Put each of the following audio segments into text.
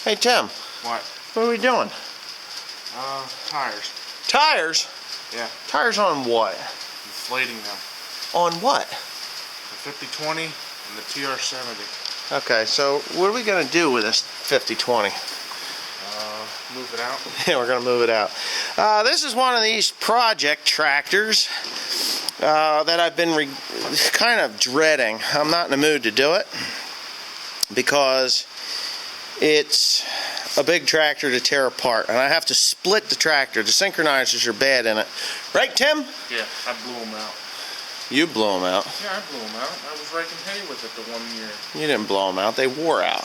Hey Tim. What? What are we doing? Tires. Tires? Yeah. Tires on what? Inflating them. On what? The 50-20 and the TR70. Okay, so what are we going to do with this 50-20? Move it out. Yeah, we're going to move it out. This is one of these project tractors that I've been kind of dreading. I'm not in the mood to do it because it's a big tractor to tear apart, and I have to split the tractor. The synchronizers are bad in it. Right, Tim? Yeah, I blew them out. You blew them out. Yeah, I blew them out. I was raking hay with it the 1 year. You didn't blow them out. They wore out.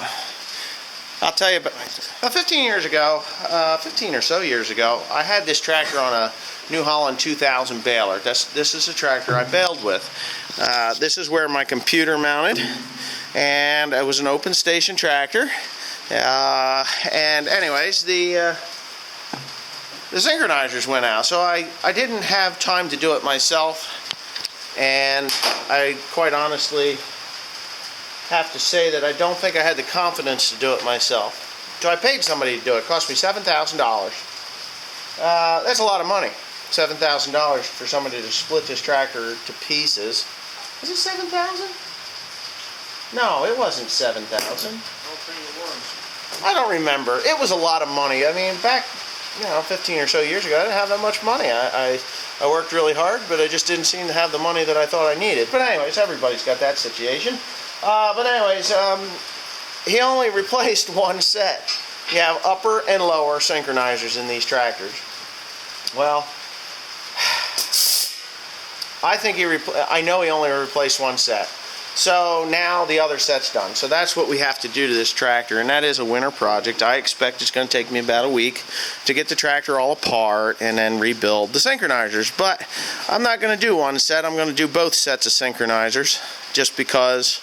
I'll tell you, about 15 years ago, 15 or so years ago, I had this tractor on a New Holland 2000 baler. This is a tractor I baled with. This is where my computer mounted, and it was an open station tractor. And anyways, the synchronizers went out, so I didn't have time to do it myself, and I quite honestly have to say that I don't think I had the confidence to do it myself. So I paid somebody to do it. It cost me $7,000. That's a lot of money. $7,000 for somebody to split this tractor to pieces. Was it $7,000? No, it wasn't $7,000. I don't think it was. I don't remember. It was a lot of money. I mean, back, 15 or so years ago, I didn't have that much money. I worked really hard, but I just didn't seem to have the money that I thought I needed. But anyways, everybody's got that situation. But anyways, he only replaced one set. You have upper and lower synchronizers in these tractors. Well, I know he only replaced one set. So now the other set's done. So that's what we have to do to this tractor, and that is a winter project. I expect it's going to take me about a week to get the tractor all apart and then rebuild the synchronizers. But I'm not going to do one set. I'm going to do both sets of synchronizers just because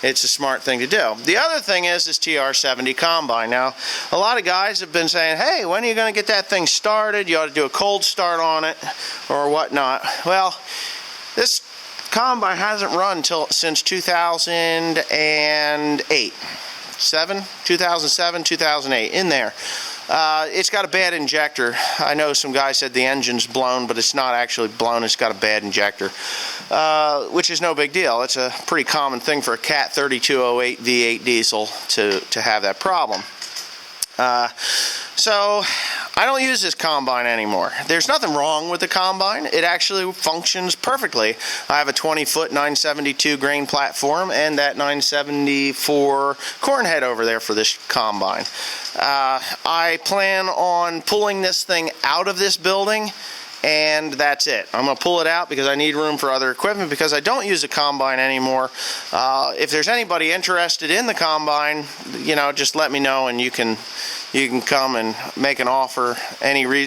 it's a smart thing to do. The other thing is this TR70 combine. Now, a lot of guys have been saying, hey, when are you going to get that thing started? You ought to do a cold start on it or whatnot. Well, this combine hasn't run since 2008. 2007, 2008, in there. It's got a bad injector. I know some guy said the engine's blown, but it's not actually blown. It's got a bad injector, which is no big deal. It's a pretty common thing for a Cat 3208 V8 diesel to have that problem. So I don't use this combine anymore. There's nothing wrong with the combine. It actually functions perfectly. I have a 20-foot 972 grain platform and that 974 corn head over there for this combine. I plan on pulling this thing out of this building, and that's it. I'm going to pull it out because I need room for other equipment because I don't use a combine anymore. If there's anybody interested in the combine, just let me know and you can come and make an offer.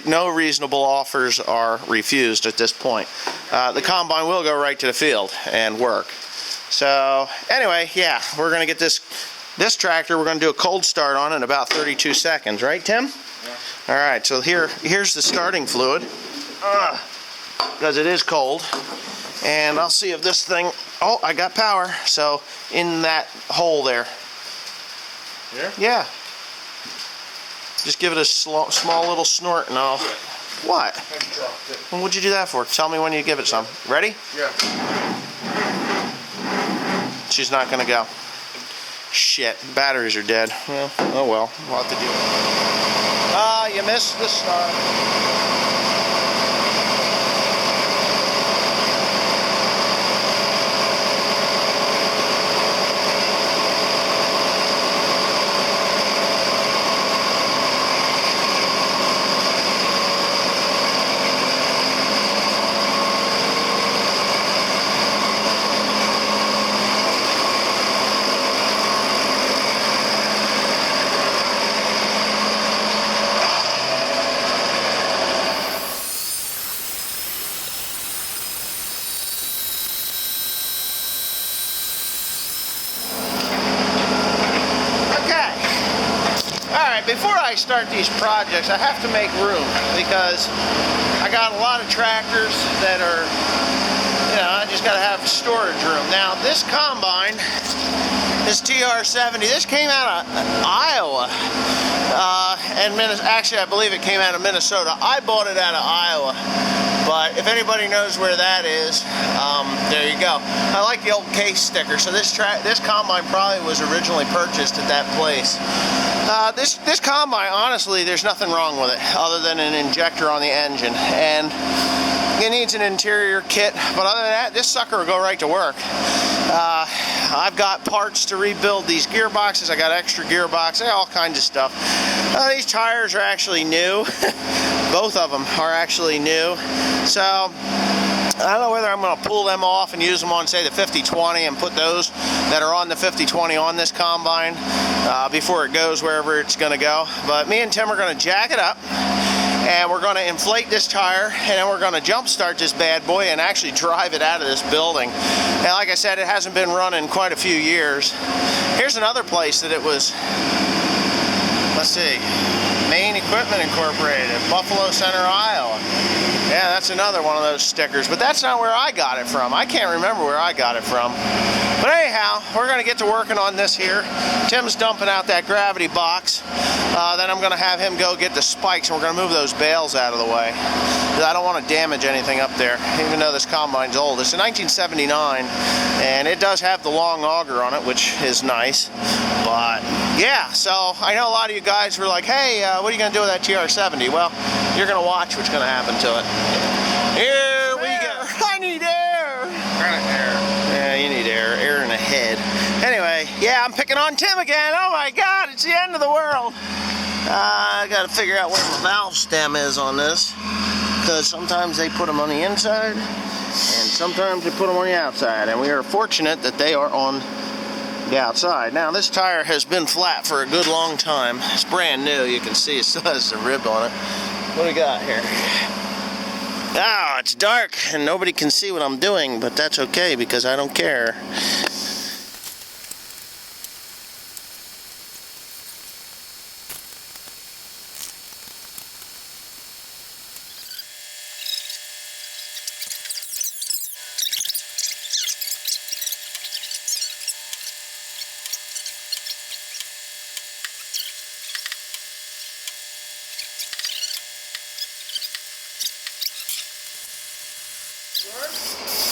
No reasonable offers are refused at this point. The combine will go right to the field and work. So anyway, yeah, we're going to get this tractor, we're going to do a cold start on it in about 32 seconds. Right, Tim? Yeah. All right, so here's the starting fluid. Because it is cold. And I'll see if this thing... Oh, I got power. So in that hole there. Yeah? Yeah. Just give it a small little snort and I'll... What? I dropped it. Well, what'd you do that for? Tell me when you give it some. Ready? Yeah. She's not going to go. Shit. Batteries are dead. Well, oh well. We'll have to do it. You missed the start. Before I start these projects, I have to make room because I got a lot of tractors that are, I just got to have storage room. Now, this combine, this TR70, this came out of Iowa. and actually I believe it came out of Minnesota. I bought it out of Iowa, but if anybody knows where that is, there you go. I like the old case sticker. So this combine probably was originally purchased at that place. This combine, honestly, there's nothing wrong with it other than an injector on the engine, and it needs an interior kit, but other than that, this sucker will go right to work. I've got parts to rebuild these gearboxes. I got extra gearbox, I got all kinds of stuff. These tires are actually new. Both of them are actually new. So I don't know whether I'm going to pull them off and use them on, say, the 5020 and put those that are on the 5020 on this combine before it goes wherever it's going to go. But me and Tim are going to jack it up, and we're going to inflate this tire, and then we're going to jump start this bad boy and actually drive it out of this building. And like I said, it hasn't been running quite a few years. Here's another place that it was, let's see, Main Equipment Incorporated, Buffalo Center, Iowa. Yeah, that's another one of those stickers, but that's not where I got it from. I can't remember where I got it from. But anyhow, we're going to get to working on this here. Tim's dumping out that gravity box. Then I'm going to have him go get the spikes, and we're going to move those bales out of the way. I don't want to damage anything up there, even though this combine's old. It's a 1979, and it does have the long auger on it, which is nice. But yeah, so I know a lot of you guys were like, hey, what are you going to do with that TR70? Well, you're going to watch what's going to happen to it. Here we go. I need air. Yeah, you need air. Air in the head. Anyway, yeah, I'm picking on Tim again. Oh my God, it's the end of the world. I got to figure out where the valve stem is on this, because sometimes they put them on the inside, and sometimes they put them on the outside. And we are fortunate that they are on the outside. Now, this tire has been flat for a good long time. It's brand new. You can see it still has the rib on it. What do we got here? Ah, it's dark and nobody can see what I'm doing, but that's okay because I don't care.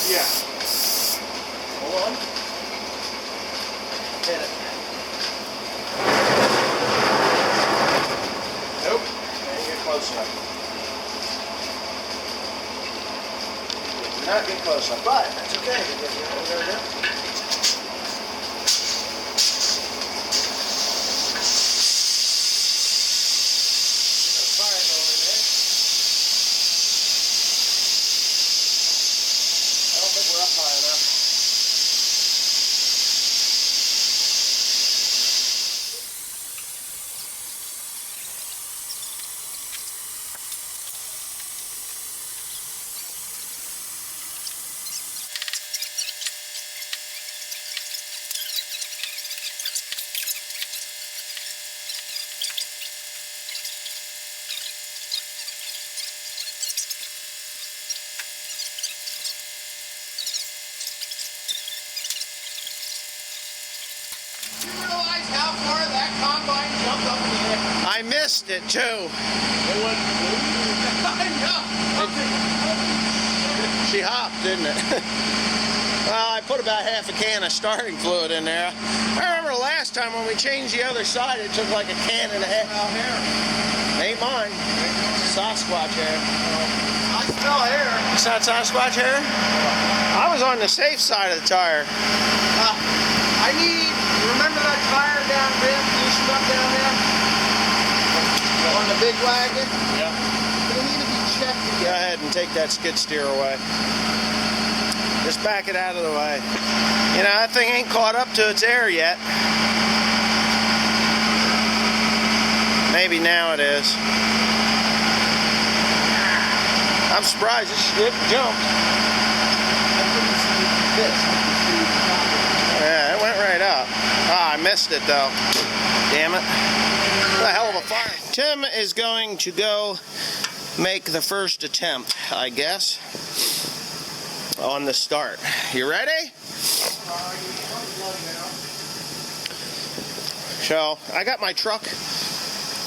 Yeah. Hold on. Hit it. Nope. Didn't get close enough. Did not get close enough, but that's okay because you know what we're going to do. I missed it too. She hopped, didn't it? Well, I put about half a can of starting fluid in there. I remember last time when we changed the other side, it took like a can and a half. Ain't mine. Sasquatch hair. I smell hair. It's not Sasquatch hair? I was on the safe side of the tire. I need, remember that tire down rim loosened up down there? On the big wagon? Yeah. They need to be checked again. Go ahead and take that skid steer away. Just back it out of the way. You know, that thing ain't caught up to its air yet. Maybe now it is. I'm surprised it jumped. Yeah, it went right up. Ah, I missed it though. Damn it. What a hell of a fire. Tim is going to go make the first attempt, I guess, on the start. You ready? So, I got my truck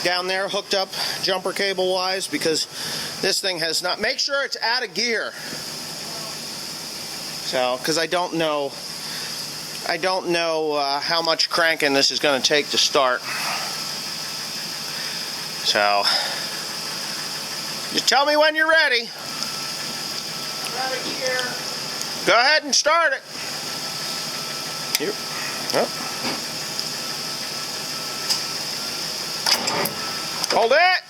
down there hooked up jumper cable wise, because this thing has not. Make sure it's out of gear. So, because I don't know how much cranking this is going to take to start. So, just tell me when you're ready. Out of gear. Go ahead and start it. Here. Oh. Hold it.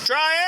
Try it.